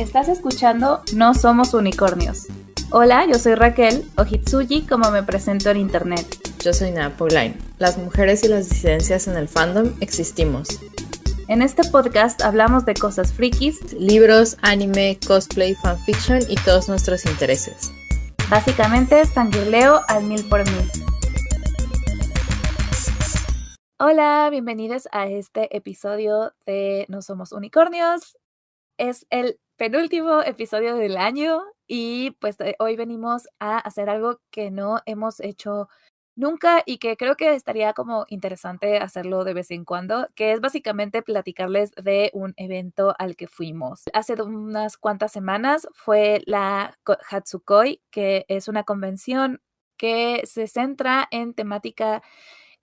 Estás escuchando No Somos Unicornios. Hola, yo soy Raquel, o Hitsuji como me presento en internet. Yo soy Nana Pauline. Las mujeres y las disidencias en el fandom existimos. En este podcast hablamos de cosas frikis, libros, anime, cosplay, fanfiction y todos nuestros intereses. Básicamente, fangirleo al 1000%. Hola, bienvenidos a este episodio de No Somos Unicornios. Es el penúltimo episodio del año y pues hoy venimos a hacer algo que no hemos hecho nunca y que creo que estaría como interesante hacerlo de vez en cuando, que es básicamente platicarles de un evento al que fuimos. Hace unas cuantas semanas fue la Hatsukoi, que es una convención que se centra en temática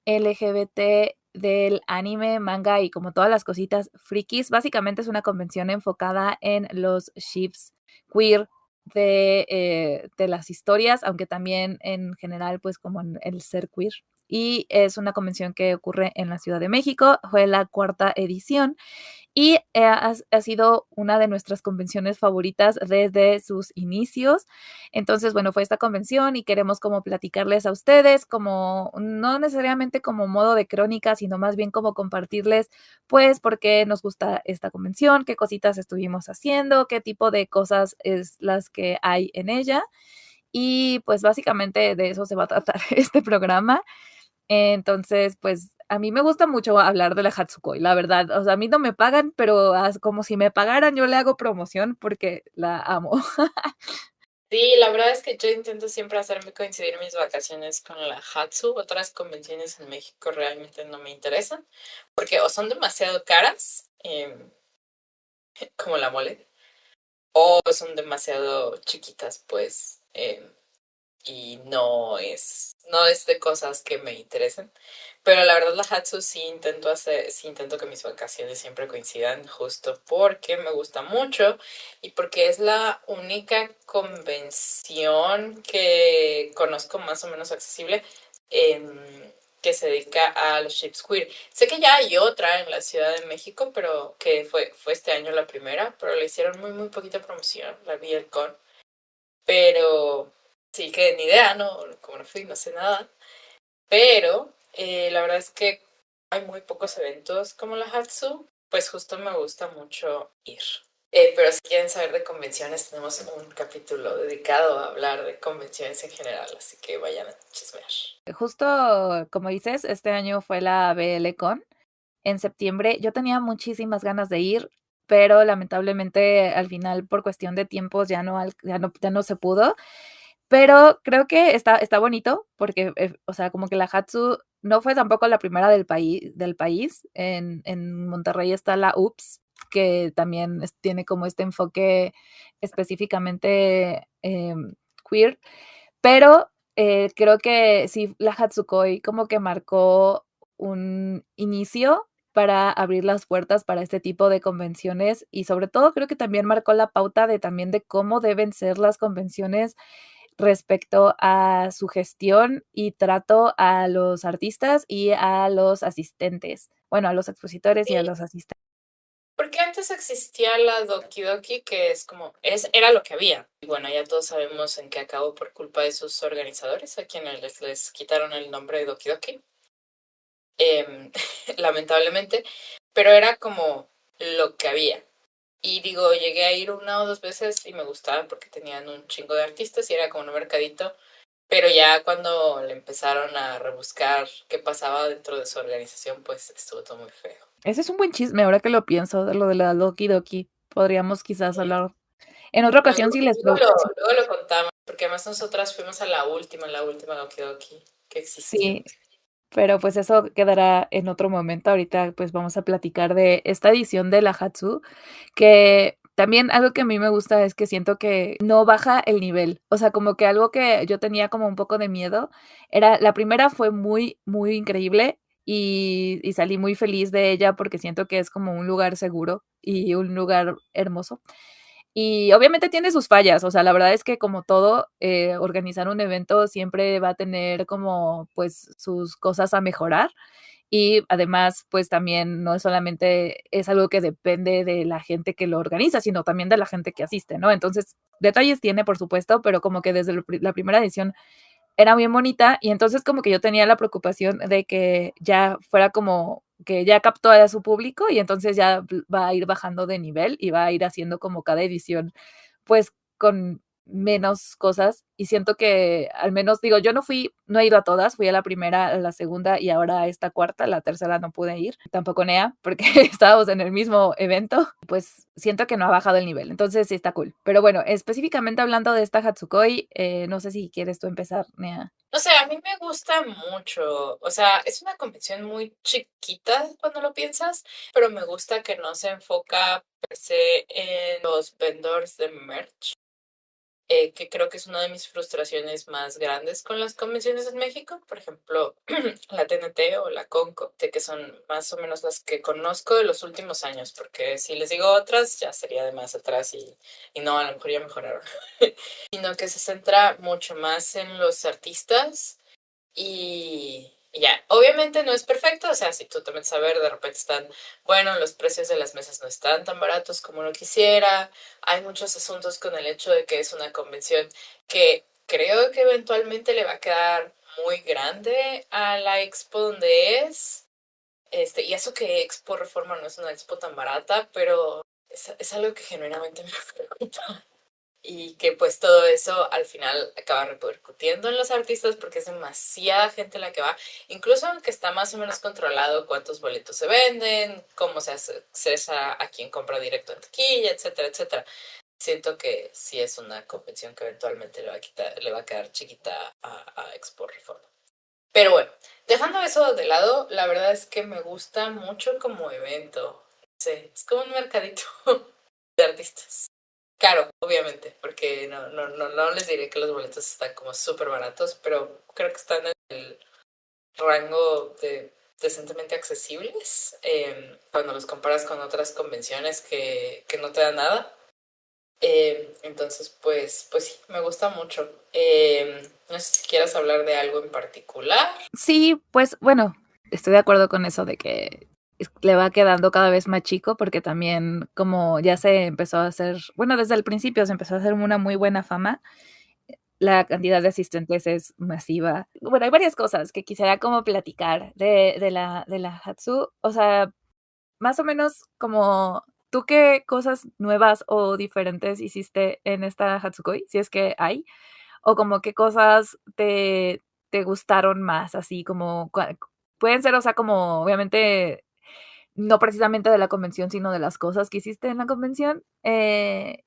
LGBT del anime, manga y como todas las cositas frikis. Básicamente es una convención enfocada en los ships queer de las historias, aunque también en general pues como en el ser queer. Y es una convención que ocurre en la Ciudad de México, fue la 4ª edición y ha sido una de nuestras convenciones favoritas desde sus inicios. Entonces, bueno, fue esta convención y queremos como platicarles a ustedes, como no necesariamente como modo de crónica, sino más bien como compartirles, pues, por qué nos gusta esta convención, qué cositas estuvimos haciendo, qué tipo de cosas es las que hay en ella. Y pues básicamente de eso se va a tratar este programa. Entonces, pues a mí me gusta mucho hablar de la Hatsukoi, la verdad. O sea, a mí no me pagan, pero como si me pagaran, yo le hago promoción porque la amo. Sí, la verdad es que yo intento siempre hacerme coincidir mis vacaciones con la Hatsu. Otras convenciones en México realmente no me interesan porque o son demasiado caras, como la mole, o son demasiado chiquitas, pues, y no es de cosas que me interesen. Pero la verdad la Hatsu sí intento que mis vacaciones siempre coincidan justo porque me gusta mucho y porque es la única convención que conozco más o menos accesible, que se dedica a los ships queer. Sé que ya hay otra en la Ciudad de México, pero que fue este año la primera, pero le hicieron muy, muy poquita promoción, la VLCon. Pero sí que ni idea, ¿no? Como no fui, no sé nada. Pero la verdad es que hay muy pocos eventos como la Hatsu, pues justo me gusta mucho ir. Pero si quieren saber de convenciones, tenemos un capítulo dedicado a hablar de convenciones en general, así que vayan a chismear. Justo como dices, este año fue la BLCon en septiembre. Yo tenía muchísimas ganas de ir, pero lamentablemente al final por cuestión de tiempos ya no se pudo. Pero creo que está bonito porque, o sea, como que la Hatsu no fue tampoco la primera del país. En Monterrey está la UPS, que también tiene como este enfoque específicamente queer, pero creo que sí, la Hatsukoi como que marcó un inicio para abrir las puertas para este tipo de convenciones y sobre todo creo que también marcó la pauta de cómo deben ser las convenciones respecto a su gestión y trato a los artistas y a los asistentes. Bueno, a los expositores y a Sí, los asistentes. porque antes existía la Doki Doki, que era lo que había. Y bueno, ya todos sabemos en qué acabó por culpa de sus organizadores, a quienes les quitaron el nombre de Doki Doki. Lamentablemente, pero era como lo que había. Y digo, llegué a ir 1 o 2 veces y me gustaba porque tenían un chingo de artistas y era como un mercadito, pero ya cuando le empezaron a rebuscar qué pasaba dentro de su organización, pues estuvo todo muy feo. Ese es un buen chisme, ahora que lo pienso, de lo de la Doki Doki. Podríamos quizás Sí. hablar en otra No, ocasión si luego lo contamos, porque además nosotras fuimos a la última Doki Doki que existió. sí, pero pues eso quedará en otro momento. Ahorita pues vamos a platicar de esta edición de la Hatsu, que también algo que a mí me gusta es que siento que no baja el nivel. O sea, como que algo que yo tenía como un poco de miedo era, la primera fue muy, muy increíble y salí muy feliz de ella porque siento que es como un lugar seguro y un lugar hermoso. Y obviamente tiene sus fallas, o sea, la verdad es que como todo, organizar un evento siempre va a tener como pues sus cosas a mejorar. y además pues también no es solamente es algo que depende de la gente que lo organiza, sino también de la gente que asiste, ¿no? Entonces, detalles tiene, por supuesto, pero como que desde la primera edición era bien bonita y entonces como que yo tenía la preocupación de que ya fuera como que ya captó a su público y entonces ya va a ir bajando de nivel y va a ir haciendo como cada edición pues con menos cosas y siento que al menos digo, yo no he ido a todas, fui a la primera, a la segunda y ahora a esta cuarta, la tercera no pude ir, tampoco Nea, porque estábamos en el mismo evento, pues siento que no ha bajado el nivel, entonces sí está cool. Pero bueno, específicamente hablando de esta Hatsukoi, no sé si quieres tú empezar, Nea. No sé, a mí me gusta mucho, o sea, es una competición muy chiquita cuando lo piensas, pero me gusta que no se enfoca per se en los vendors de merch, que creo que es una de mis frustraciones más grandes con las convenciones en México. Por ejemplo, la TNT o la Conco, que son más o menos las que conozco de los últimos años, porque si les digo otras ya sería de más atrás y no, a lo mejor ya mejoraron. Sino que se centra mucho más en los artistas y ya, obviamente no es perfecto, o sea, si tú te metes a ver, de repente están, bueno, los precios de las mesas no están tan baratos como uno quisiera, hay muchos asuntos con el hecho de que es una convención que creo que eventualmente le va a quedar muy grande a la expo donde es, y eso que Expo Reforma no es una expo tan barata, pero es algo que genuinamente me preocupa. Y que pues todo eso al final acaba repercutiendo en los artistas porque es demasiada gente la que va, incluso aunque está más o menos controlado cuántos boletos se venden, cómo se accesa a quien compra directo en taquilla, etcétera, etcétera. Siento que sí es una convención que eventualmente le va a quedar chiquita a Expo Reforma. Pero bueno, dejando eso de lado, la verdad es que me gusta mucho como evento. Sí, es como un mercadito de artistas. Caro, obviamente, porque no les diré que los boletos están como súper baratos, pero creo que están en el rango de decentemente accesibles cuando los comparas con otras convenciones que no te dan nada. Entonces, pues sí, me gusta mucho. No sé si quieras hablar de algo en particular. Sí, pues bueno, estoy de acuerdo con eso de que le va quedando cada vez más chico porque también como ya se empezó a hacer, bueno, desde el principio se empezó a hacer una muy buena fama, la cantidad de asistentes es masiva. Bueno, hay varias cosas que quisiera como platicar de la Hatsu, o sea, más o menos como tú qué cosas nuevas o diferentes hiciste en esta Hatsukoi, si es que hay, o como qué cosas te gustaron más, así como pueden ser, o sea, como obviamente no precisamente de la convención, sino de las cosas que hiciste en la convención.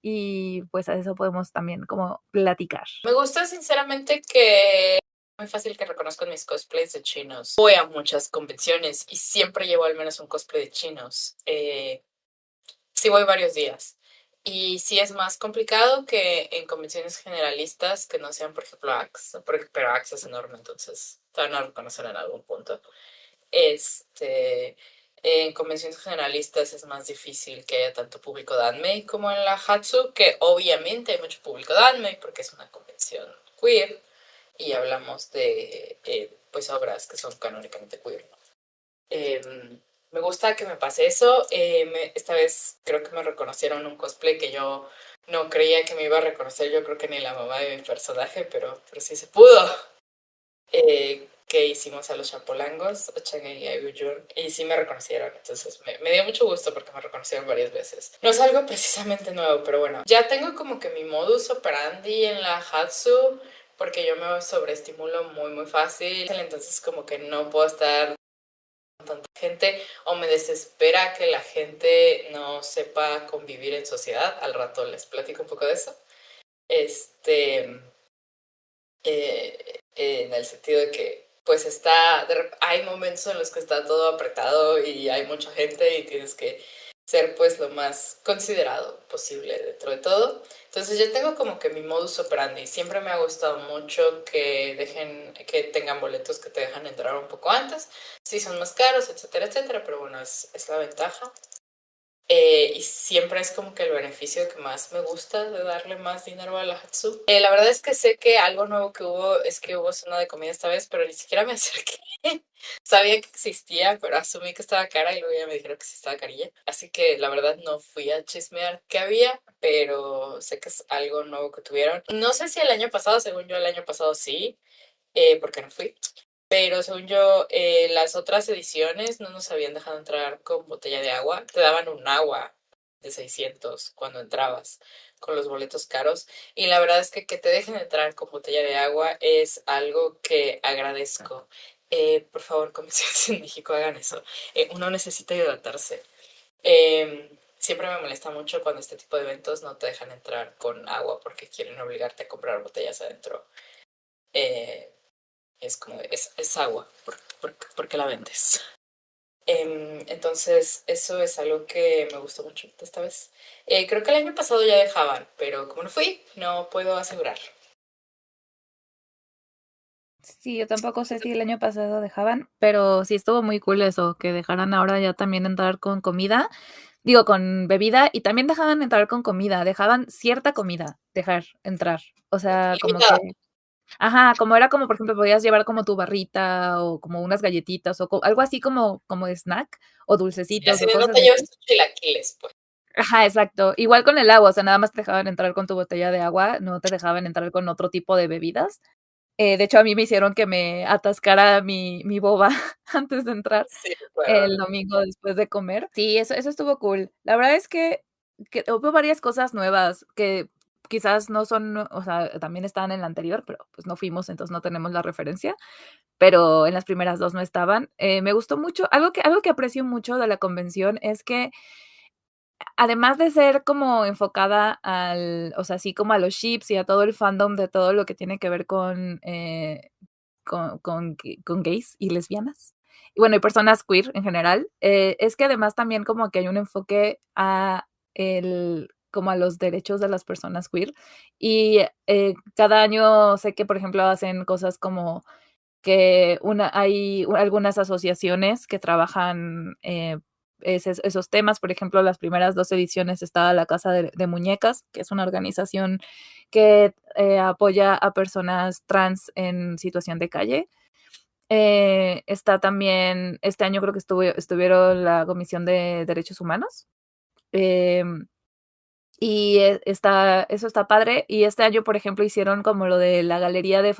Y pues a eso podemos también como platicar. Me gusta sinceramente que es muy fácil que reconozcan mis cosplays de chinos. Voy a muchas convenciones y siempre llevo al menos un cosplay de chinos. Sí voy varios días. Y sí es más complicado que en convenciones generalistas que no sean, por ejemplo, Axe, pero Axe es enorme, entonces te van a reconocer en algún punto. En convenciones generalistas es más difícil que haya tanto público Danmei como en la Hatsu, que obviamente hay mucho público Danmei porque es una convención queer y hablamos de pues obras que son canónicamente queer, ¿no? Me gusta que me pase eso. Esta vez creo que me reconocieron un cosplay que yo no creía que me iba a reconocer, yo creo que ni la mamá de mi personaje, pero sí se pudo. Que hicimos a los chapolangos, Ochage y Ayuyun, y sí me reconocieron, entonces me dio mucho gusto porque me reconocieron varias veces. No es algo precisamente nuevo, pero bueno, ya tengo como que mi modus operandi en la Hatsu, porque yo me sobreestimulo muy fácil, entonces como que no puedo estar con tanta gente o me desespera que la gente no sepa convivir en sociedad. Al rato les platico un poco de eso. Este, en el sentido de que pues hay momentos en los que está todo apretado y hay mucha gente y tienes que ser pues lo más considerado posible dentro de todo. Entonces yo tengo como que mi modus operandi. Siempre me ha gustado mucho que tengan boletos que te dejan entrar un poco antes. Sí son más caros, etcétera, etcétera, pero bueno, es la ventaja. Y siempre es como que el beneficio que más me gusta de darle más dinero a la Hatsu. La verdad es que sé que algo nuevo que hubo es que hubo cena de comida esta vez, pero ni siquiera me acerqué. Sabía que existía, pero asumí que estaba cara y luego ya me dijeron que sí estaba carilla. Así que la verdad no fui a chismear qué había, pero sé que es algo nuevo que tuvieron. No sé si el año pasado, según yo el año pasado sí, porque no fui. Pero según yo, las otras ediciones no nos habían dejado entrar con botella de agua. Te daban un agua de 600 cuando entrabas con los boletos caros. Y la verdad es que te dejen entrar con botella de agua es algo que agradezco. Por favor, comisiones en México, hagan eso. Uno necesita hidratarse. Siempre me molesta mucho cuando este tipo de eventos no te dejan entrar con agua porque quieren obligarte a comprar botellas adentro. Eh, es como, es agua, ¿por qué la vendes? Entonces, eso es algo que me gustó mucho de esta vez. Creo que el año pasado ya dejaban, pero como no fui, no puedo asegurar. Sí, yo tampoco sé si el año pasado dejaban, pero sí estuvo muy cool eso, que dejaran ahora ya también entrar con comida, digo, con bebida, y también dejaban entrar con comida, dejaban cierta comida dejar entrar. O sea, como Limitada. que, ajá, como era como, por ejemplo, podías llevar como tu barrita o como unas galletitas o algo así como de snack o Sí, dulcecitos así o de no cosas te lleves así. tus chilaquiles, pues. Ajá, exacto. Igual con el agua, o sea, nada más te dejaban entrar con tu botella de agua, no te dejaban entrar con otro tipo de bebidas. De hecho, a mí me hicieron que me atascara mi boba antes de entrar Sí, claro. el domingo después de comer. Sí, eso estuvo cool. La verdad es que hubo varias cosas nuevas que quizás no son, o sea, también estaban en la anterior, pero, pues, no fuimos, entonces no tenemos la referencia, pero en las primeras 2 no estaban. Me gustó mucho, algo que aprecio mucho de la convención es que además de ser como enfocada o sea, así como a los ships y a todo el fandom de todo lo que tiene que ver con gays y lesbianas, y bueno, y personas queer en general, es que además también como que hay un enfoque como a los derechos de las personas queer, y, cada año sé que, por ejemplo, hacen cosas como que hay algunas asociaciones que trabajan esos temas. Por ejemplo, las primeras 2 ediciones estaba la Casa de Muñecas, que es una organización que apoya a personas trans en situación de calle. Está también, este año creo que estuvieron la Comisión de Derechos Humanos. em, y eso está padre. Y este año, por ejemplo, hicieron como lo de la galería de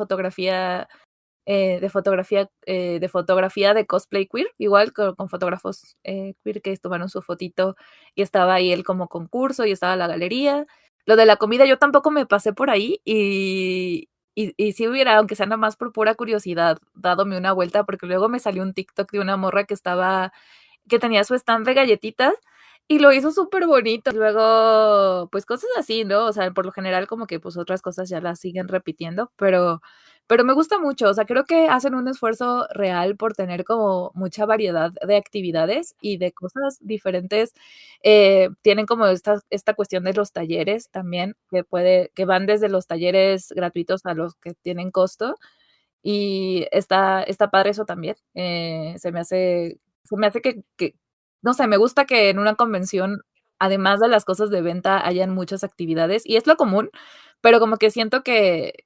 cosplay queer, igual con fotógrafos queer que tomaron su fotito y estaba ahí el como concurso y estaba la galería. Lo de la comida, yo tampoco me pasé por ahí y si hubiera, aunque sea nada más por pura curiosidad, dadome una vuelta, porque luego me salió un TikTok de una morra que tenía su stand de galletitas y lo hizo súper bonito. Luego, pues cosas así, ¿no? O sea, por lo general como que pues otras cosas ya las siguen repitiendo, pero me gusta mucho, o sea, creo que hacen un esfuerzo real por tener como mucha variedad de actividades y de cosas diferentes. Tienen como esta cuestión de los talleres también, que van desde los talleres gratuitos a los que tienen costo, y está padre eso también. Se me hace que, no sé, me gusta que en una convención, además de las cosas de venta, hayan muchas actividades, y es lo común, pero como que siento que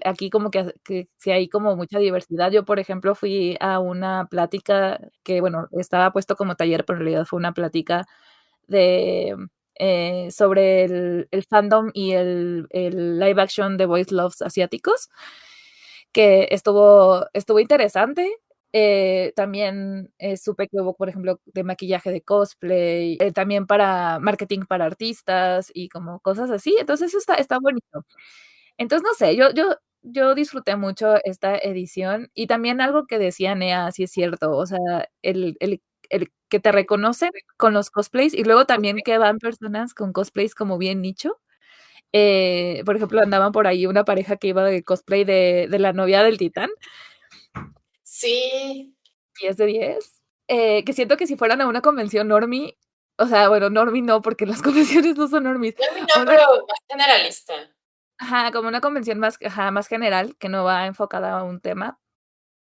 aquí como que sí hay como mucha diversidad. Yo, por ejemplo, fui a una plática que, bueno, estaba puesto como taller, pero en realidad fue una plática de, sobre el fandom y el live action de Boys Loves asiáticos, que estuvo interesante. También supe que hubo, por ejemplo, de maquillaje de cosplay, también para marketing para artistas y como cosas así. Entonces, eso está bonito. Entonces, no sé, yo disfruté mucho esta edición y también algo que decía Nea, sí es cierto, o sea, el que te reconocen con los cosplays y luego también que van personas con cosplays como bien nicho. Por ejemplo, andaban por ahí una pareja que iba de cosplay de la novia del titán, Sí. 10 de 10. Que siento que si fueran a una convención normie, o sea, bueno, normie no, porque las convenciones no son normies, No, no, a una, pero más generalista. ajá, como una convención más general, que no va enfocada a un tema,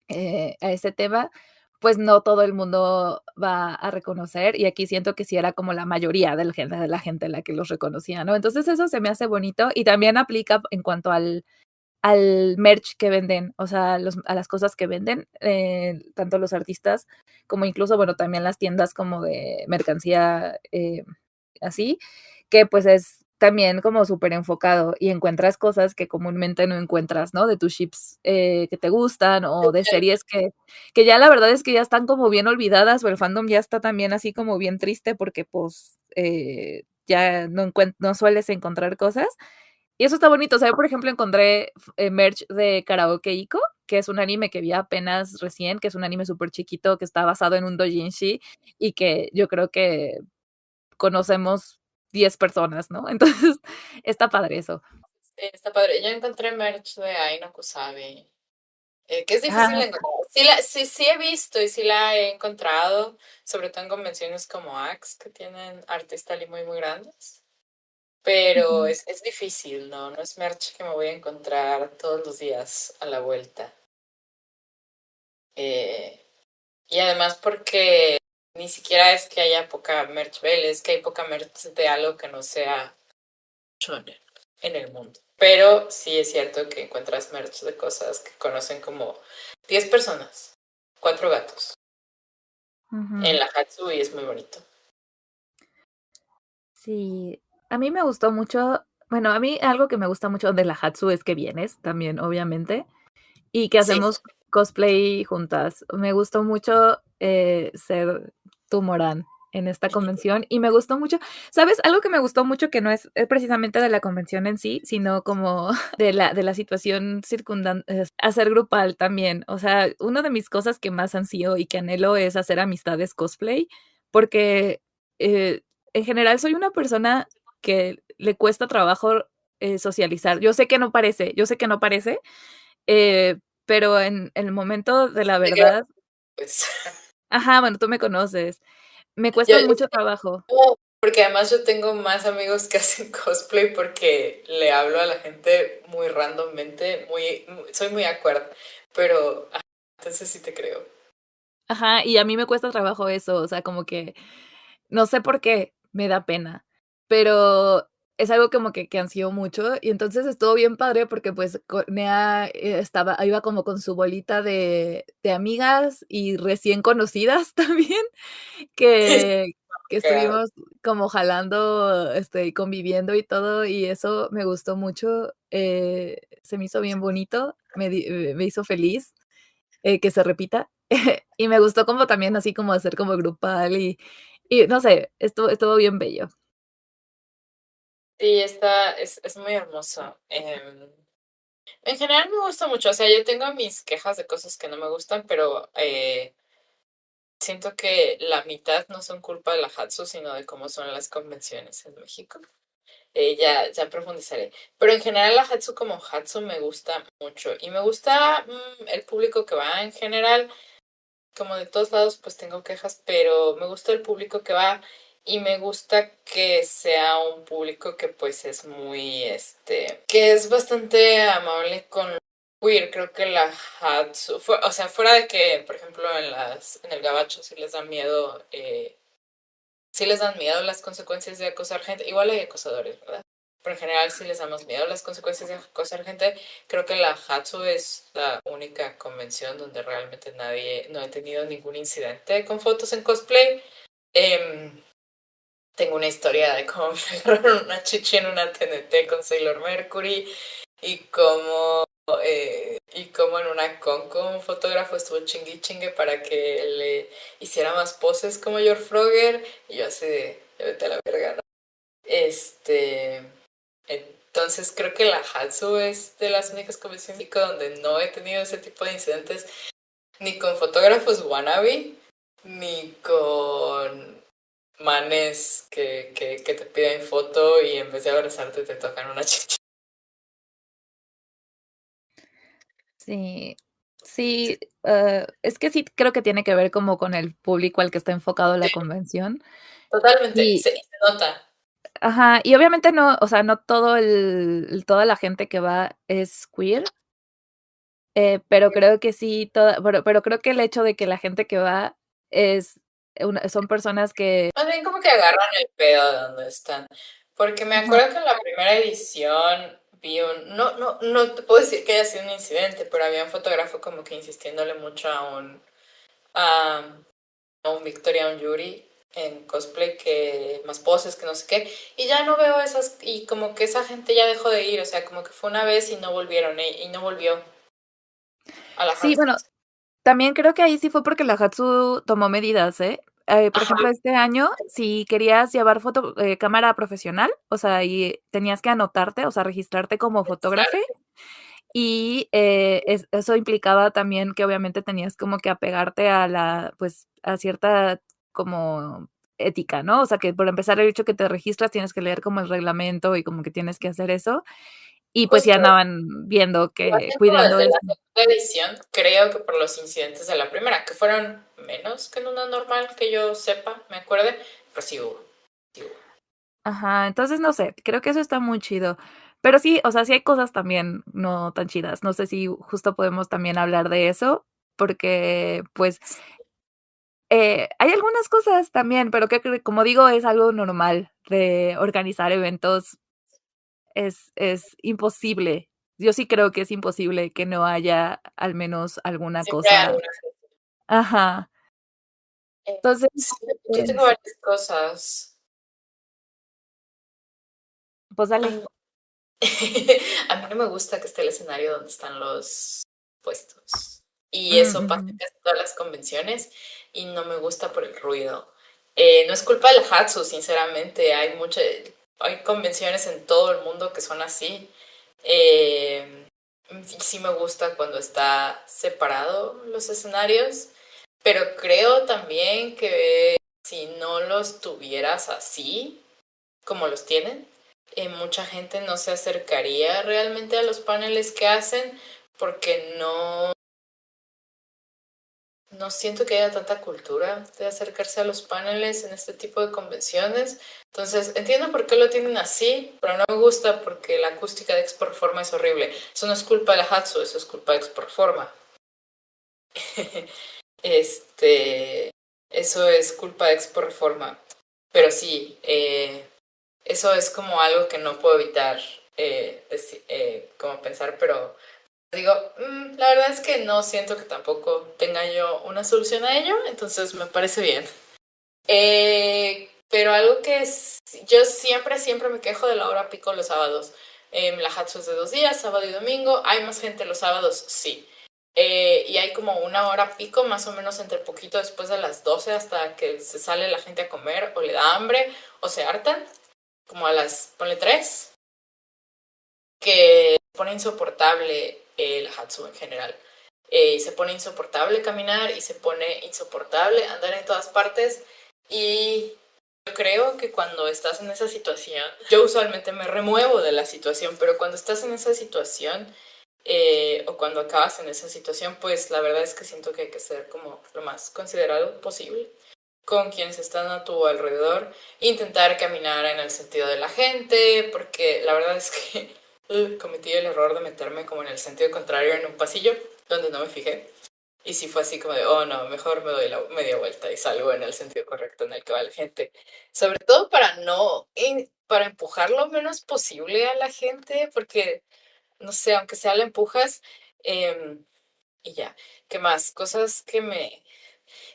a ese tema, pues no todo el mundo va a reconocer, y aquí siento que sí era como la mayoría de la gente la que los reconocía, ¿no? Entonces, eso se me hace bonito, y también aplica en cuanto al merch que venden, o sea, a las cosas que venden, tanto los artistas como incluso, bueno, también las tiendas como de mercancía, así, que pues es también como súper enfocado y encuentras cosas que comúnmente no encuentras, ¿no? De tus ships, que te gustan o de series que ya la verdad es que ya están como bien olvidadas o el fandom ya está también así como bien triste porque, pues, ya no sueles encontrar cosas. Y eso está bonito, o sea, yo, por ejemplo, encontré merch de Karaoke Iko, que es un anime que vi apenas recién, que es un anime súper chiquito que está basado en un doujinshi y que yo creo que conocemos 10 personas, ¿no? Entonces, está padre eso. Sí, está padre. Yo encontré merch de Ai no Kusabi, que es difícil Ah, de encontrar. Sí he visto y sí la he encontrado, sobre todo en convenciones como Axe, que tienen artistas muy, muy grandes. Pero ujú, es difícil, ¿no? No es merch que me voy a encontrar todos los días a la vuelta. Eh, y además porque ni siquiera es que haya poca merch Bell, es que hay poca merch de algo que no sea shonen en el mundo. Pero sí es cierto que encuentras merch de cosas que conocen como 10 personas, 4 gatos. En ujú. la Hatsu y es muy bonito. Sí, a mí me gustó mucho, bueno, a mí algo que me gusta mucho de la Hatsu es que vienes también, obviamente. Y que Sí, hacemos cosplay juntas. Me gustó mucho, ser tu Morán en esta convención y me gustó mucho, ¿sabes? Algo que me gustó mucho que no es precisamente de la convención en sí, sino como de la situación circundante, hacer grupal también. O sea, una de mis cosas que más ansío y que anhelo es hacer amistades cosplay, porque, eh, en general soy una persona que le cuesta trabajo, socializar. Yo sé que no parece, pero en el momento de la sí te creo, verdad pues. ajá, bueno, tú me conoces, me Yo, cuesta mucho trabajo. porque además yo tengo más amigos que hacen cosplay porque le hablo a la gente muy randommente, soy muy awkward, pero entonces sí te creo. Ajá, y a mí me cuesta trabajo eso, o sea, como que no sé por qué, me da pena, pero es algo como que ansío mucho, y entonces estuvo bien padre porque, pues, Nea, iba como con su bolita de amigas y recién conocidas también, que que Cagado. estuvimos como jalando, y conviviendo y todo, y eso me gustó mucho, se me hizo bien bonito, me hizo feliz, que se repita, y me gustó como también así como hacer como grupal y no sé, estuvo bien bello. Sí, es muy hermoso. En general me gusta mucho, o sea, yo tengo mis quejas de cosas que no me gustan, pero siento que la mitad no son culpa de la Hatsu, sino de cómo son las convenciones en México. Ya profundizaré. Pero en general la Hatsu como Hatsu me gusta mucho y me gusta el público que va en general. Como de todos lados, pues tengo quejas, pero me gusta el público que va y me gusta que sea un público que pues es muy, que es bastante amable con queer. Creo que la Hatsu, o sea, fuera de que, por ejemplo, en el gabacho sí les dan miedo las consecuencias de acosar gente. Igual hay acosadores, ¿verdad? Pero en general sí les damos miedo las consecuencias de acosar gente. Creo que la Hatsu es la única convención donde realmente no he tenido ningún incidente con fotos en cosplay. Em, Tengo una historia de cómo me agarraron una chichi en una TNT con Sailor Mercury y cómo en una con un fotógrafo estuvo chingui chingue para que le hiciera más poses como George Frogger y yo así de, "Ya vete a la verga, ¿no?". Este, entonces creo que la Hatsu es de las únicas convenciones donde no he tenido ese tipo de incidentes ni con fotógrafos wannabe, ni con manes que te piden foto y en vez de abrazarte te tocan una chicha. Sí, sí, es que sí creo que tiene que ver como con el público al que está enfocado la convención. Totalmente, Y y se nota. ajá, y obviamente no, o sea, no toda la gente que va es queer, pero creo que sí, pero creo que el hecho de que la gente que va son personas que... Más bien como que agarran el pedo de donde están. Porque me Ajá. acuerdo que en la primera edición vi un... No te puedo decir que haya sido un incidente, pero había un fotógrafo como que insistiéndole mucho a, a un Victoria, a un Yuri en cosplay, que más poses, que no sé qué. Y ya no veo esas... Y como que esa gente ya dejó de ir. O sea, como que fue una vez y no volvieron. Y no volvió a la Sí, Hatsu. bueno, también creo que ahí sí fue porque la Hatsu tomó medidas, ¿eh? Por Ajá, ejemplo, este año, si querías llevar cámara profesional, o sea, y tenías que anotarte, o sea, registrarte como fotógrafe, y, eso implicaba también que obviamente tenías como que apegarte a pues, a cierta como ética, ¿no? O sea, que por empezar el hecho que te registras tienes que leer como el reglamento y como que tienes que hacer eso, y pues ya justo. andaban viendo Más que bien como cuidando desde la eso. segunda edición, creo que por los incidentes de la primera, que fueron menos que en una normal, que yo sepa, me acuerde, pero sí hubo, sí hubo. Ajá, entonces no sé, creo que eso está muy chido. Pero sí, o sea, sí hay cosas también no tan chidas. No sé si justo podemos también hablar de eso, porque, pues, hay algunas cosas también, pero que como digo, es algo normal de organizar eventos, es imposible. Yo sí creo que es imposible que no haya al menos alguna Siempre hay cosa. alguna. Ajá. Entonces, Sí, yo tengo pues varias cosas. pues dale. Ah, a mí no me gusta que esté el escenario donde están los puestos. Y Mm, eso pasa ujú. en casi todas las convenciones y no me gusta por el ruido. No es culpa de la Hatsu, sinceramente. Hay convenciones en todo el mundo que son así. Eh, sí me gusta cuando está separado los escenarios, pero creo también que si no los tuvieras así, como los tienen, mucha gente no se acercaría realmente a los paneles que hacen porque no siento que haya tanta cultura de acercarse a los paneles en este tipo de convenciones. Entonces, entiendo por qué lo tienen así, pero no me gusta porque la acústica de Export Forma es horrible. Eso no es culpa de la Hatsu, eso es culpa de Export Forma. Este, eso es culpa de Export Forma. Pero sí, eso es como algo que no puedo evitar como pensar, pero digo, la verdad es que no siento que tampoco tenga yo una solución a ello, entonces me parece bien. Pero algo yo siempre me quejo de la hora pico los sábados. La Hatsu es de 2 días, sábado y domingo. ¿Hay más gente los sábados? Sí. Y hay como una hora pico, más o menos entre poquito después de las 12 hasta que se sale la gente a comer o le da hambre o se hartan, como a ponle 3, que se pone insoportable el Hatsu en general. Y se pone insoportable caminar y se pone insoportable andar en todas partes. Y yo creo que cuando estás en esa situación, yo usualmente me remuevo de la situación, pero cuando estás en esa situación o cuando acabas en esa situación, pues la verdad es que siento que hay que ser como lo más considerado posible con quienes están a tu alrededor, intentar caminar en el sentido de la gente, porque la verdad es que cometí el error de meterme como en el sentido contrario en un pasillo donde no me fijé. Y sí fue así como de, oh no, mejor me doy la media vuelta y salgo en el sentido correcto en el que va la gente. Sobre todo para para empujar lo menos posible a la gente, porque, no sé, aunque sea la empujas, y ya. ¿Qué más? Cosas que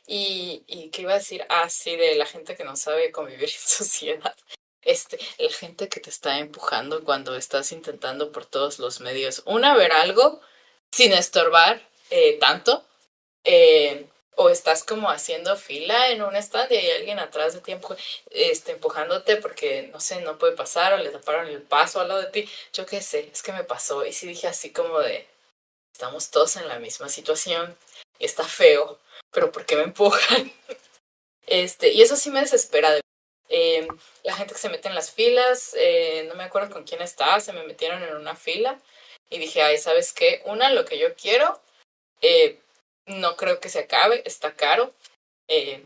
¿Y qué iba a decir? Ah, sí, de la gente que no sabe convivir en sociedad. La gente que te está empujando cuando estás intentando por todos los medios, ver algo sin estorbar tanto, o estás como haciendo fila en un stand y hay alguien atrás de ti empujándote porque, no sé, no puede pasar o le taparon el paso al lado de ti. Yo qué sé, es que me pasó y sí dije así como de, estamos todos en la misma situación y está feo, pero ¿por qué me empujan? Y eso sí me desespera. Eh, la gente que se mete en las filas, no me acuerdo con quién estaba, se me metieron en una fila y dije, ay, ¿sabes qué? Lo que yo quiero, eh, no creo que se acabe, está caro. eh,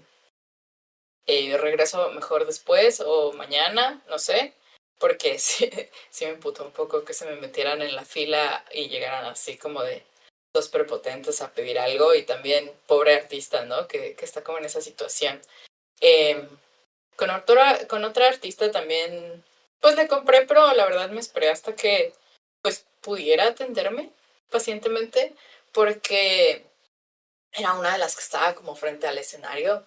Regreso mejor después o mañana, no sé, porque sí, sí me imputó un poco que se me metieran en la fila y llegaran así como de los prepotentes a pedir algo y también pobre artista, ¿no? Que está como en esa situación. Con otra artista también, pues le compré, pero la verdad me esperé hasta que pues pudiera atenderme pacientemente porque era una de las que estaba como frente al escenario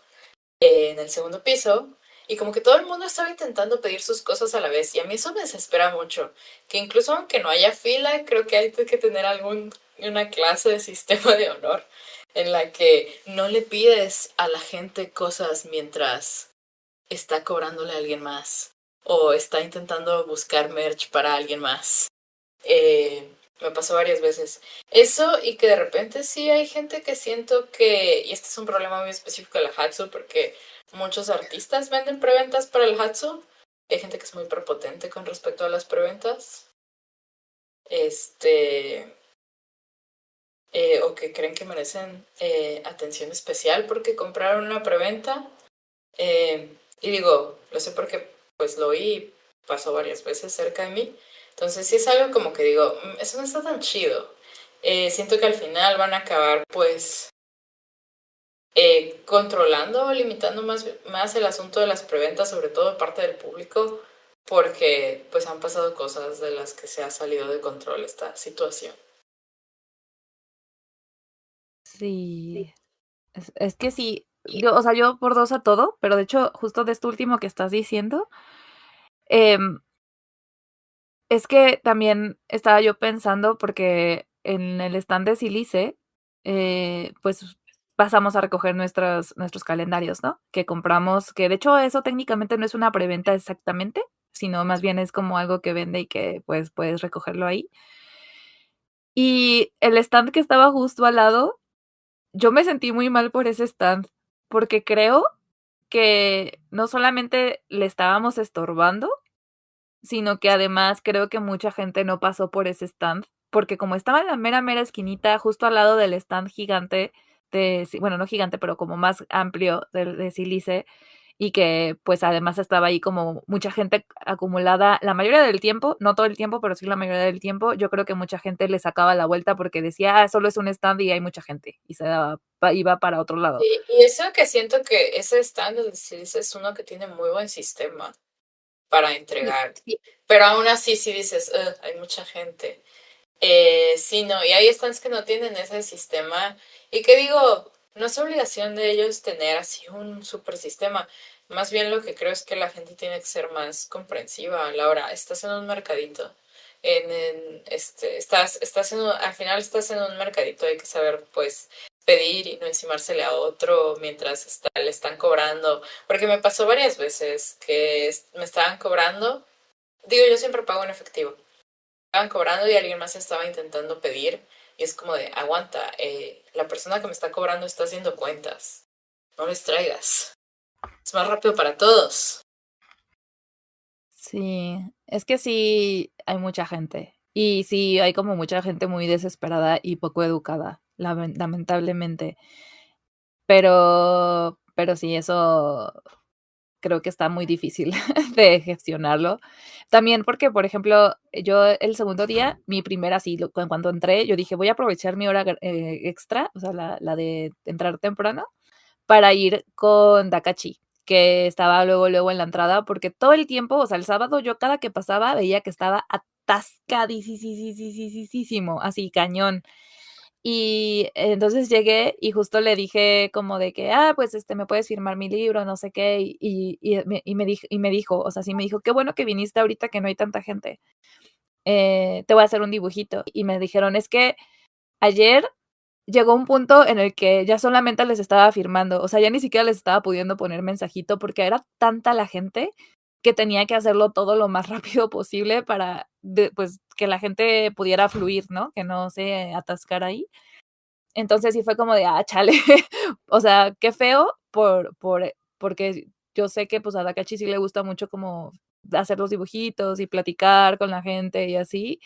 en el segundo piso y como que todo el mundo estaba intentando pedir sus cosas a la vez y a mí eso me desespera mucho, que incluso aunque no haya fila, creo que hay que tener una clase de sistema de honor en la que no le pides a la gente cosas mientras está cobrándole a alguien más o está intentando buscar merch para alguien más. Me pasó varias veces. Eso y que de repente sí hay gente que siento que, y este es un problema muy específico de la Hatsu, porque muchos artistas venden preventas para el Hatsu. Hay gente que es muy prepotente con respecto a las preventas. O que creen que merecen atención especial porque compraron una preventa. Y digo, lo sé porque pues lo oí y pasó varias veces cerca de mí. Entonces sí es algo como que digo, eso no está tan chido. Siento que al final van a acabar pues controlando o limitando más el asunto de las preventas, sobre todo de parte del público, porque pues han pasado cosas de las que se ha salido de control esta situación. Sí, es que sí, o sea, yo por dos a todo, pero de hecho, justo de esto último que estás diciendo, es que también estaba yo pensando, porque en el stand de Silice, pues pasamos a recoger nuestros calendarios, ¿no? Que compramos, que de hecho eso técnicamente no es una preventa exactamente, sino más bien es como algo que vende y que pues puedes recogerlo ahí. Y el stand que estaba justo al lado, yo me sentí muy mal por ese stand, porque creo que no solamente le estábamos estorbando, sino que además creo que mucha gente no pasó por ese stand, porque como estaba en la mera esquinita, justo al lado del stand gigante bueno, no gigante, pero como más amplio de Silice, y que pues además estaba ahí como mucha gente acumulada la mayoría del tiempo, no todo el tiempo, pero sí la mayoría del tiempo, yo creo que mucha gente le sacaba la vuelta porque decía, solo es un stand y hay mucha gente, y iba para otro lado. Y eso que siento que ese stand es uno que tiene muy buen sistema para Sí, entregar. Pero aún así, si dices, hay mucha gente. Sí, no, y hay stands que no tienen ese sistema. Y que digo, no es obligación de ellos tener así un super sistema. Más bien lo que creo es que la gente tiene que ser más comprensiva. Laura, estás en un mercadito. Al final estás en un mercadito, hay que saber, pues, pedir y no encimársele a otro mientras le están cobrando. Porque me pasó varias veces que me estaban cobrando. Digo, yo siempre pago en efectivo. Estaban cobrando y alguien más estaba intentando pedir. Y es como de, aguanta, la persona que me está cobrando está haciendo cuentas. No les traigas. Es más rápido para todos. Sí, es que sí hay mucha gente. Y sí hay como mucha gente muy desesperada y poco educada, lamentablemente. Pero sí, eso creo que está muy difícil de gestionarlo. También porque, por ejemplo, yo el segundo día, mi primera, sí, cuando entré, yo dije, voy a aprovechar mi hora extra, o sea, la de entrar temprano, para ir con Dakachi, que estaba luego en la entrada, porque todo el tiempo, o sea, el sábado yo cada que pasaba veía que estaba atascadísimo, así cañón. Y entonces llegué y justo le dije como de que, pues me puedes firmar mi libro, no sé qué, me dijo, o sea, sí me dijo, qué bueno que viniste ahorita que no hay tanta gente. Te voy a hacer un dibujito. Y me dijeron, es que ayer llegó un punto en el que ya solamente les estaba firmando, o sea, ya ni siquiera les estaba pudiendo poner mensajito porque era tanta la gente que tenía que hacerlo todo lo más rápido posible para, pues, que la gente pudiera fluir, ¿no? Que no se atascara ahí. Entonces sí fue como de, chale, o sea, qué feo porque yo sé que pues a Takashi sí le gusta mucho como hacer los dibujitos y platicar con la gente y así.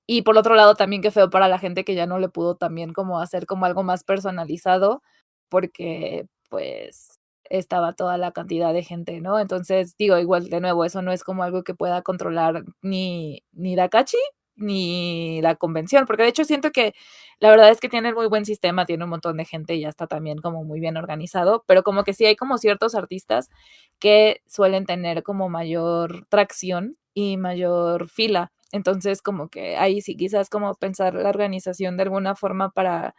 Y por otro lado también qué feo para la gente que ya no le pudo también como hacer como algo más personalizado porque pues estaba toda la cantidad de gente, ¿no? Entonces digo, igual de nuevo, eso no es como algo que pueda controlar ni Takashi, ni la convención, porque de hecho siento que la verdad es que tiene muy buen sistema, tiene un montón de gente y ya está también como muy bien organizado, pero como que sí hay como ciertos artistas que suelen tener como mayor tracción y mayor fila. Entonces, como que ahí sí quizás como pensar la organización de alguna forma para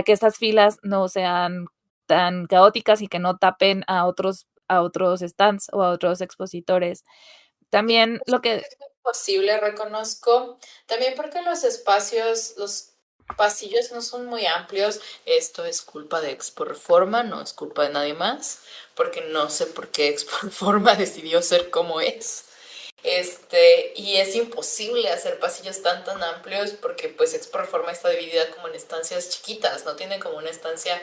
que estas filas no sean tan caóticas y que no tapen a otros stands o a otros expositores. También lo que Es muy posible, reconozco. También porque los espacios, los pasillos no son muy amplios. Esto es culpa de Expo Reforma, no es culpa de nadie más, porque no sé por qué Expo Reforma decidió ser como es. Y es imposible hacer pasillos tan amplios porque pues Expo Reforma está dividida como en estancias chiquitas, no tiene como una estancia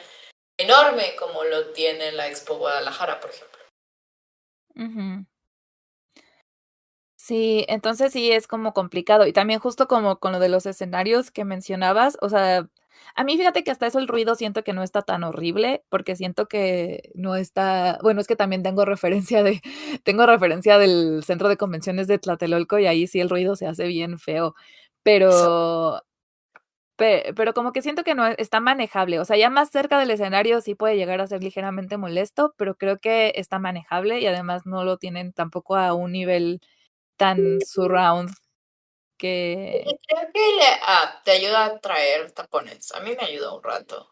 enorme como lo tiene la Expo Guadalajara, por ejemplo. Ujú. Sí, entonces sí es como complicado. Y también justo como con lo de los escenarios que mencionabas, o sea, a mí fíjate que hasta eso el ruido siento que no está tan horrible, porque siento que no está, bueno, es que también tengo referencia del centro de convenciones de Tlatelolco y ahí sí el ruido se hace bien feo, Eso. pero, pero como que siento que no está manejable, o sea, ya más cerca del escenario sí puede llegar a ser ligeramente molesto, pero creo que está manejable y además no lo tienen tampoco a un nivel tan surround que Creo que te ayuda a traer tapones. A mí me ayuda un rato.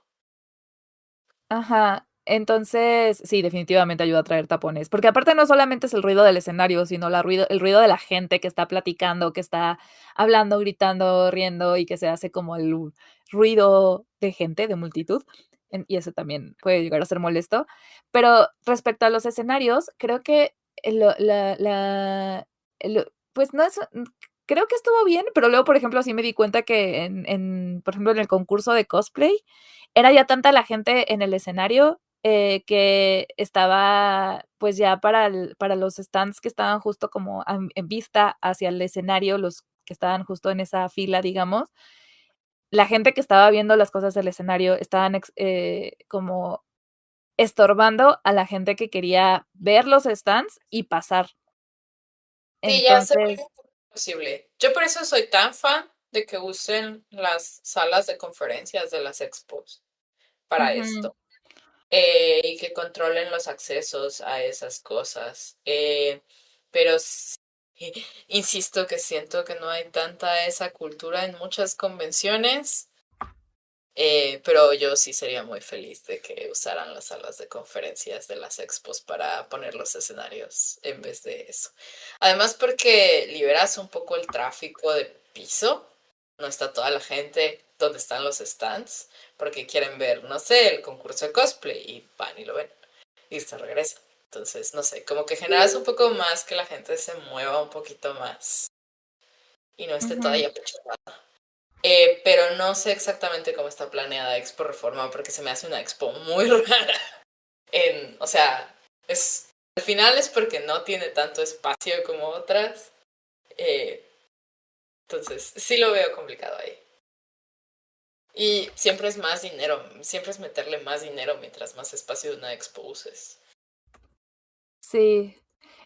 ajá, entonces, sí, definitivamente ayuda a traer tapones, porque aparte no solamente es el ruido del escenario, sino el ruido de la gente que está platicando, que está hablando, gritando, riendo y que se hace como el ruido de gente, de multitud, y eso también puede llegar a ser molesto. Pero respecto a los escenarios, creo que lo pues no es creo que estuvo bien, pero luego, por ejemplo, sí me di cuenta que por ejemplo, en el concurso de cosplay, era ya tanta la gente en el escenario, que estaba, pues, ya para los stands que estaban justo como en vista hacia el escenario, los que estaban justo en esa fila, digamos, la gente que estaba viendo las cosas del escenario estaban como estorbando a la gente que quería ver los stands y pasar. Sí, ya se Entonces vuelve imposible. Yo por eso soy tan fan de que usen las salas de conferencias de las expos para ujú. esto. Y que controlen los accesos a esas cosas. Pero sí, insisto que siento que no hay tanta esa cultura en muchas convenciones. Pero yo sí sería muy feliz de que usaran las salas de conferencias de las expos para poner los escenarios en vez de eso. Además porque liberas un poco el tráfico de piso, no está toda la gente donde están los stands, porque quieren ver, no sé, el concurso de cosplay y van y lo ven y se regresan. Entonces, no sé, como que generas un poco más que la gente se mueva un poquito más y no esté toda Ujú. ahí apachurrada. Pero no sé exactamente cómo está planeada Expo Reforma porque se me hace una expo muy rara. O sea, al final es porque no tiene tanto espacio como otras. eh, entonces, sí lo veo complicado ahí. Y siempre es más dinero, siempre es meterle más dinero mientras más espacio de una expo uses. Sí.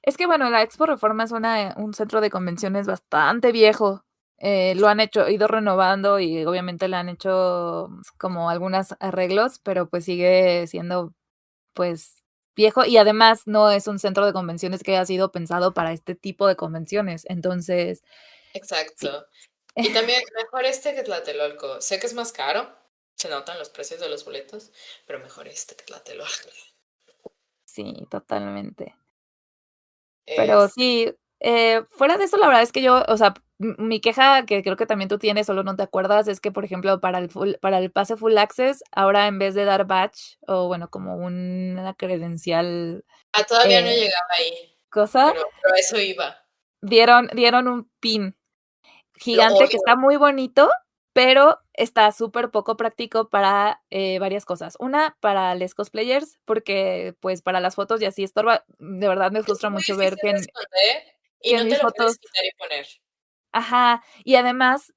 Es que, bueno, la Expo Reforma es un centro de convenciones bastante viejo. Lo han ido renovando y obviamente le han hecho como algunos arreglos, pero pues sigue siendo, pues, viejo y además no es un centro de convenciones que haya sido pensado para este tipo de convenciones. Entonces, sí. Exacto. Y también mejor que Tlatelolco. Sé que es más caro, se notan los precios de los boletos, pero mejor que Tlatelolco. Sí, totalmente. Pero Es, sí, fuera de eso, la verdad es que yo, o sea, mi queja, que creo que también tú tienes, solo no te acuerdas, es que, por ejemplo, para el pase Full Access, ahora en vez de dar badge o, bueno, como una credencial, todavía no eh, llegaba ahí, cosa, pero a eso iba. dieron un pin Lo gigante que odio. está muy bonito, pero está súper poco práctico para, varias cosas. Una, para los cosplayers, porque, pues, para las fotos y así estorba. De verdad me Es frustra muy mucho ver difícil de esconder y que en no te mis lo puedes fotos. quitar y poner. Ajá, y además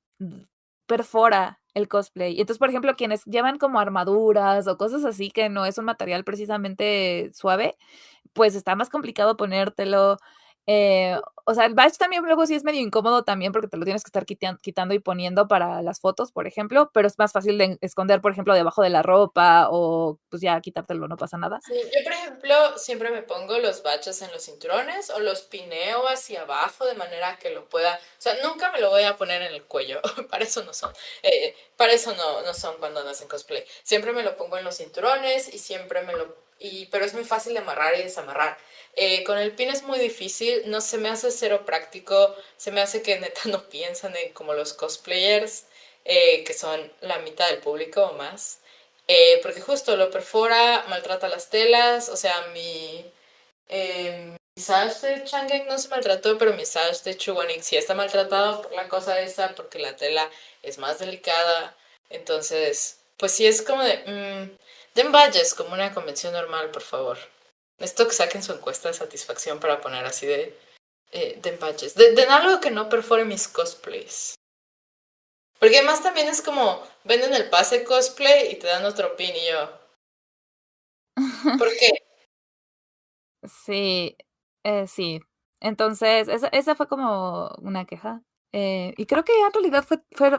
perfora el cosplay. Y entonces, por ejemplo, quienes llevan como armaduras o cosas así que no es un material precisamente suave, pues está más complicado ponértelo. O sea, el badge también luego sí es medio incómodo también porque te lo tienes que estar quitando y poniendo para las fotos, por ejemplo, pero es más fácil de esconder, por ejemplo, debajo de la ropa o pues ya quitártelo, no pasa nada. Sí, yo por ejemplo siempre me pongo los baches en los cinturones o los pineo hacia abajo de manera que lo pueda, o sea, nunca me lo voy a poner en el cuello, para eso no son, para eso no son cuando no hacen cosplay. Siempre me lo pongo en los cinturones y siempre pero es muy fácil de amarrar y desamarrar. Con el pin es muy difícil, no se me hace cero práctico, se me hace que neta no piensan en como los cosplayers, que son la mitad del público o más. Porque justo lo perfora, maltrata las telas, o sea, mi sash de Chang'e no se maltrató, pero mi sash de Chuganik sí está maltratado por la cosa esa, porque la tela es más delicada. Entonces, pues sí es como den valles como una convención normal, por favor. Esto que saquen su encuesta de satisfacción para poner así den valles. Den algo que no perfore mis cosplays. Porque además también es como, venden el pase cosplay y te dan otro pin y yo. ¿Por qué? Sí, sí. Entonces, esa fue como una queja. Y creo que en realidad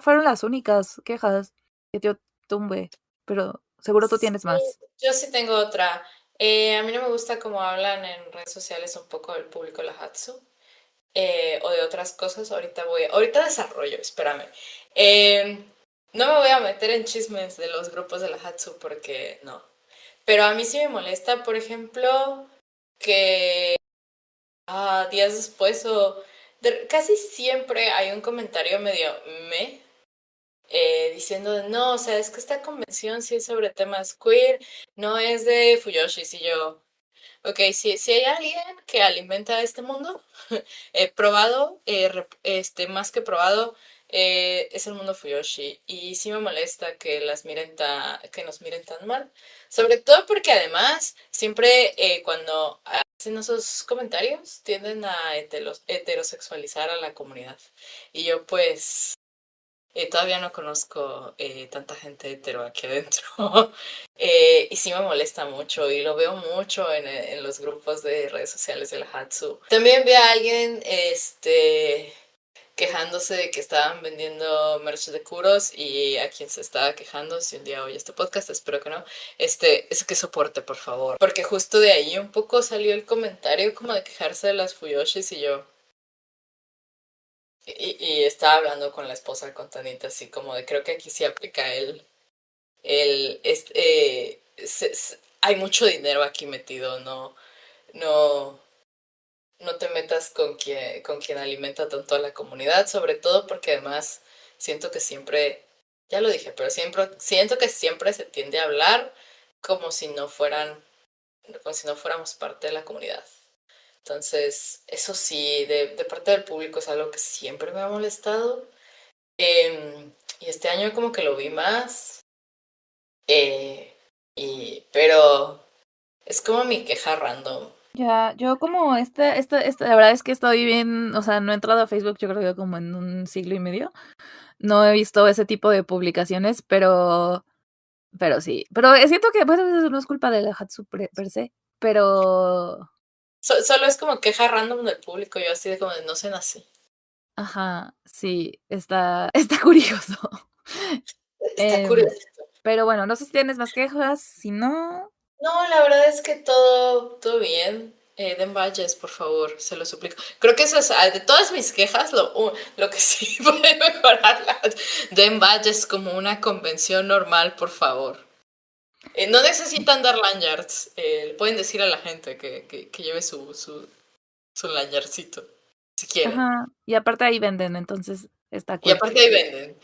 fueron las únicas quejas que yo tuve, pero seguro tú tienes Sí, más. yo sí tengo otra. A mí no me gusta cómo hablan en redes sociales un poco del público Lahatsu, o de otras cosas. Ahorita desarrollo, espérame. Eh, no me voy a meter en chismes de los grupos de Lahatsu porque no. Pero a mí sí me molesta, por ejemplo, que días después casi siempre hay un comentario medio me diciendo no, o sea, es que esta convención sí es sobre temas queer, no es de Fuyoshis y yo. Ok, si hay alguien que alimenta este mundo, probado, más que probado, es el mundo Fuyoshi. Y sí me molesta que que nos miren tan mal. Sobre todo porque además, siempre cuando hacen esos comentarios, tienden a heterosexualizar a la comunidad. Y yo pues todavía no conozco tanta gente hetero aquí adentro. Y sí me molesta mucho y lo veo mucho en los grupos de redes sociales de la Hatsu. También vi a alguien quejándose de que estaban vendiendo merch de Kuros y a quien se estaba quejando, si un día oye este podcast, espero que no, es que soporte, por favor. Porque justo de ahí un poco salió el comentario como de quejarse de las Fuyoshis y yo. Y estaba hablando con la esposa con Tanita, así como de creo que aquí sí aplica hay mucho dinero aquí metido, no, no te metas con quien alimenta tanto a la comunidad, sobre todo porque además siento que siempre, ya lo dije, pero siento que siempre se tiende a hablar como si no fueran, como si no fuéramos parte de la comunidad. Entonces, eso sí, de parte del público es algo que siempre me ha molestado. Y este año como que lo vi más. eh, pero es como mi queja random. Ya, yo como la verdad es que estoy bien, o sea, no he entrado a Facebook, yo creo que como en un siglo y medio. No he visto ese tipo de publicaciones, pero sí. Pero siento que, bueno, eso no es culpa de la Hatsu per se, pero Solo es como queja random del público, yo así de como de no sean así. ajá, sí, está curioso. Está Em, curioso. pero bueno, no sé si tienes más quejas, si no, No, la verdad es que todo bien. Den valles, por favor, se lo suplico. Creo que eso es, de todas mis quejas, lo que sí puede mejorarla. Den valles como una convención normal, por favor. No necesitan dar lanyards. Le pueden decir a la gente que lleve su lanyardcito, si quieren. ajá, y aparte ahí venden, entonces está Y cool. aparte ahí venden.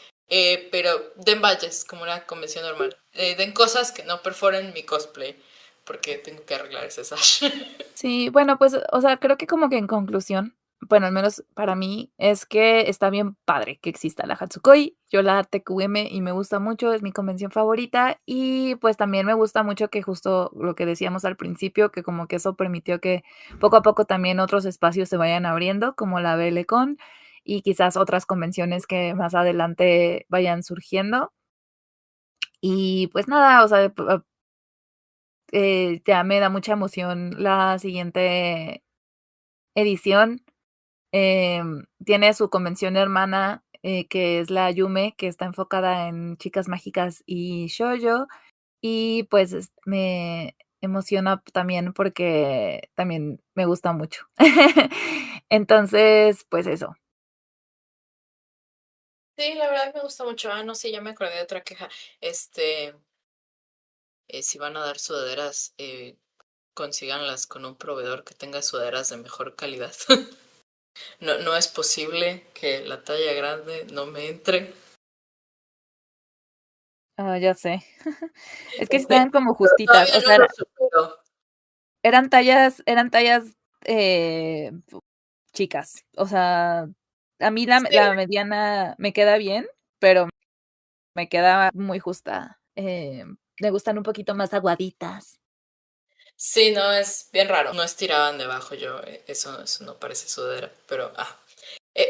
Pero den valles como una convención normal. Den cosas que no perforen mi cosplay, porque tengo que arreglar ese sash. Sí, bueno, pues, o sea, creo que como que en conclusión, bueno, al menos para mí, es que está bien padre que exista la Hatsukoi. Yo la TQM y me gusta mucho, es mi convención favorita. Y pues también me gusta mucho que justo lo que decíamos al principio, que como que eso permitió que poco a poco también otros espacios se vayan abriendo, como la BLCon y quizás otras convenciones que más adelante vayan surgiendo. Y pues nada, o sea, ya me da mucha emoción la siguiente edición. Tiene su convención hermana, que es la Yume, que está enfocada en chicas mágicas y shoujo. Y pues me emociona también porque también me gusta mucho. Entonces, pues eso. Sí, la verdad me gusta mucho. Ah, no, sí, ya me acordé de otra queja. Si van a dar sudaderas, consíganlas con un proveedor que tenga sudaderas de mejor calidad. No, no es posible que la talla grande no me entre. Ah, ya sé. Es que estaban como Pero justitas, todavía o no sea, lo supero. eran tallas, chicas. O sea, a mí Sí, la mediana me queda bien, pero me queda muy justa. Me gustan un poquito más aguaditas. sí, no, es bien raro. No estiraban debajo yo, eso no parece sudadera, pero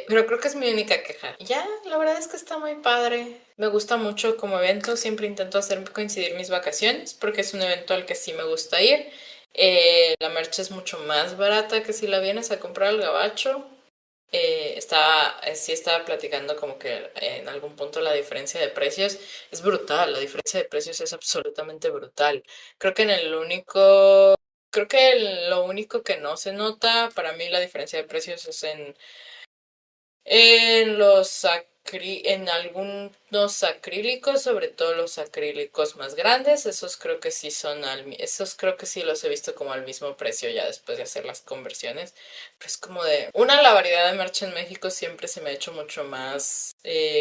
pero creo que es mi única queja. Ya, la verdad es que está muy padre. Me gusta mucho como evento. Siempre intento hacer coincidir mis vacaciones porque es un evento al que sí me gusta ir. La merch es mucho más barata que si la vienes a comprar al gabacho. Sí estaba platicando como que en algún punto la diferencia de precios es brutal. La diferencia de precios es absolutamente brutal. Creo que en el único, creo que lo único que no se nota para mí la diferencia de precios es en algunos acrílicos, sobre todo los acrílicos más grandes, esos creo que sí esos creo que sí los he visto como al mismo precio ya después de hacer las conversiones. Pero es como la variedad de merch en México siempre se me ha hecho mucho más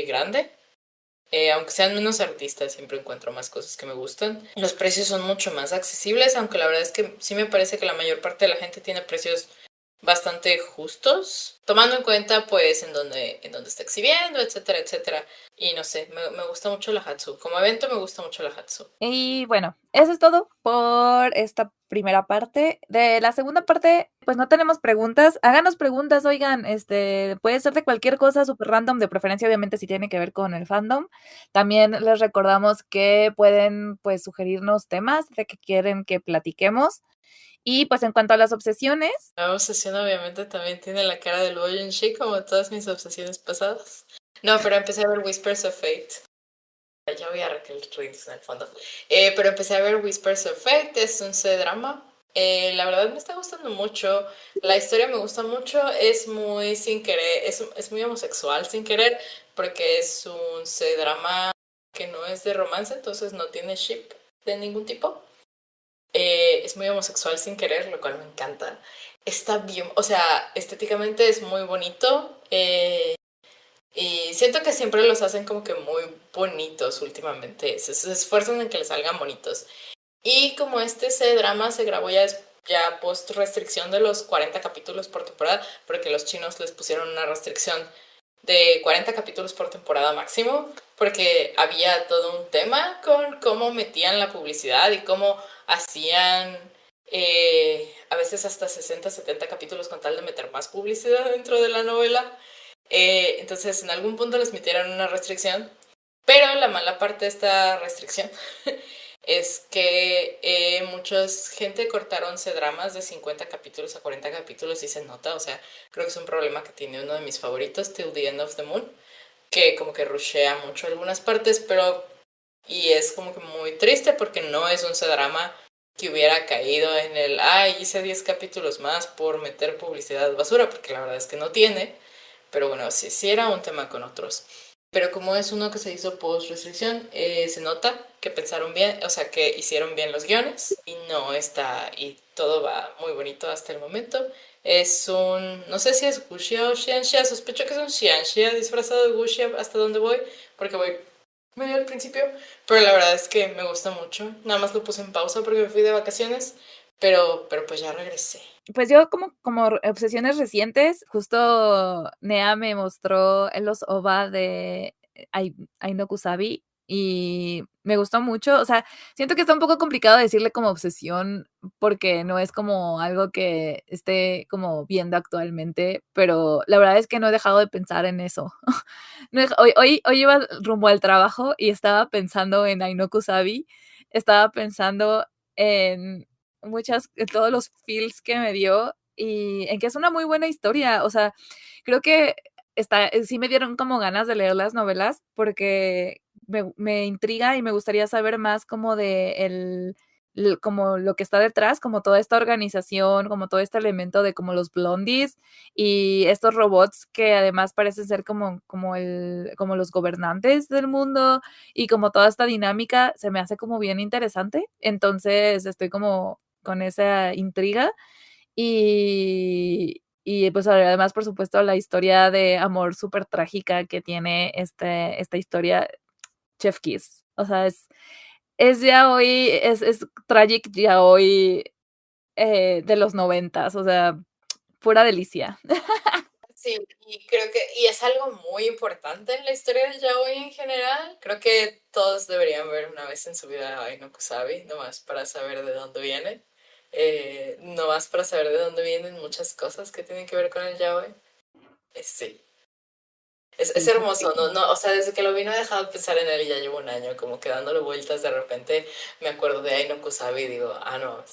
grande. Aunque sean menos artistas, siempre encuentro más cosas que me gustan. Los precios son mucho más accesibles, aunque la verdad es que sí me parece que la mayor parte de la gente tiene precios bastante justos, tomando en cuenta pues en dónde está exhibiendo, etcétera, etcétera. Y no sé, me gusta mucho la Hatsu. Como evento me gusta mucho la Hatsu. Y bueno, eso es todo por esta primera parte. De la segunda parte, pues no tenemos preguntas. Háganos preguntas, oigan, puede ser de cualquier cosa súper random, de preferencia, obviamente, si tiene que ver con el fandom. También les recordamos que pueden, pues, sugerirnos temas de que quieren que platiquemos. Y pues en cuanto a las obsesiones, La obsesión obviamente también tiene la cara del Boyunshi como todas mis obsesiones pasadas. No, pero empecé a ver Whispers of Fate. Ya voy a Raquel Reigns en el fondo. Pero empecé a ver Whispers of Fate, es un C-drama. La verdad me está gustando mucho. La historia me gusta mucho. Es muy sin querer, es muy homosexual sin querer, porque es un C-drama que no es de romance, entonces no tiene ship de ningún tipo. Es muy homosexual sin querer, lo cual me encanta. Está bien, o sea, estéticamente es muy bonito. Y siento que siempre los hacen como que muy bonitos últimamente. Se esfuerzan en que les salgan bonitos. Y como este drama se grabó ya post restricción de los 40 capítulos por temporada, porque los chinos les pusieron una restricción de 40 capítulos por temporada máximo, porque había todo un tema con cómo metían la publicidad y cómo hacían a veces hasta 60 70 capítulos con tal de meter más publicidad dentro de la novela. Entonces en algún punto les metieron una restricción, pero la mala parte de esta restricción es que mucha gente cortaron dramas de 50 capítulos a 40 capítulos y se nota, o sea, creo que es un problema que tiene uno de mis favoritos, Till the End of the Moon, que como que rushea mucho algunas partes, y es como que muy triste porque no es un drama que hubiera caído en hice 10 capítulos más por meter publicidad basura, porque la verdad es que no tiene, pero bueno, sí, sí era un tema con otros. Pero como es uno que se hizo post restricción, se nota que pensaron bien, o sea, que hicieron bien los guiones y no está, y todo va muy bonito hasta el momento. No sé si es Wuxia o Xianxia, sospecho que es un Xianxia disfrazado de Wuxia hasta donde voy, porque voy medio al principio, pero la verdad es que me gusta mucho. Nada más lo puse en pausa porque me fui de vacaciones, pero pues ya regresé. pues yo como obsesiones recientes, justo Nea me mostró en los OVA de Aino Kusabi y me gustó mucho. O sea, siento que está un poco complicado decirle como obsesión porque no es como algo que esté como viendo actualmente, pero la verdad es que no he dejado de pensar en eso. Hoy iba rumbo al trabajo y estaba pensando en Aino Kusabi, estaba pensando en todos los feels que me dio y en que es una muy buena historia. O sea, creo que sí me dieron como ganas de leer las novelas porque me intriga y me gustaría saber más como de como lo que está detrás, como toda esta organización, como todo este elemento de como los blondies y estos robots que además parecen ser como los gobernantes del mundo y como toda esta dinámica se me hace como bien interesante. Entonces estoy como con esa intriga y pues además, por supuesto, la historia de amor súper trágica que tiene esta historia, Chef Kiss. O sea, es ya hoy, es tragic ya hoy de los 90s, o sea, pura delicia. Sí, y creo que y es algo muy importante en la historia del yaoi en general. Creo que todos deberían ver una vez en su vida a Aino Kusabi, nomás para saber de dónde viene. Nomás para saber de dónde vienen muchas cosas que tienen que ver con el yaoi. Sí. Es Sí, hermoso, no, o sea, desde que lo vi no he dejado de pensar en él y ya llevo un año, como que dándole vueltas de repente me acuerdo de Aino Kusabi y digo, ah, no,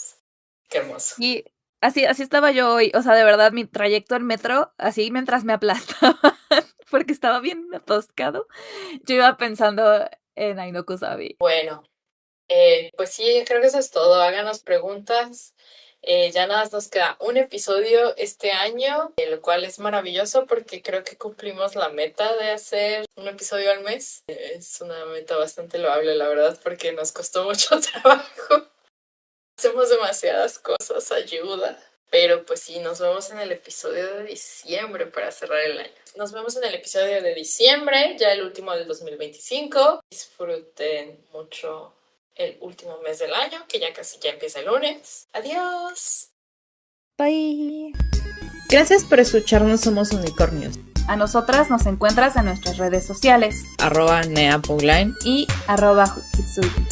qué hermoso. y así estaba yo hoy, o sea, de verdad, mi trayecto en metro, así mientras me aplastaba, porque estaba bien atascado, yo iba pensando en Aino Kusabi. Bueno, pues sí, creo que eso es todo. Háganos preguntas. Ya nada más nos queda un episodio este año, lo cual es maravilloso porque creo que cumplimos la meta de hacer un episodio al mes. Es una meta bastante loable, la verdad, porque nos costó mucho trabajo. Hacemos demasiadas cosas, ayuda. Pero pues sí, nos vemos en el episodio de diciembre para cerrar el año. Nos vemos en el episodio de diciembre, ya el último del 2025. Disfruten mucho el último mes del año, que ya casi ya empieza el lunes. Adiós. Bye. Gracias por escucharnos, Somos Unicornios. A nosotras nos encuentras en nuestras redes sociales. @neapugline y @hitsugi.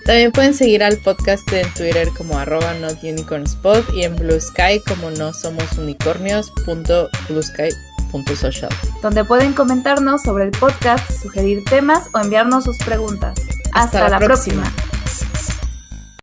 También pueden seguir al podcast en Twitter como @notunicornspod y en Blue Sky como nosomosununicornios.bluesky.social. Donde pueden comentarnos sobre el podcast, sugerir temas o enviarnos sus preguntas. Hasta la próxima.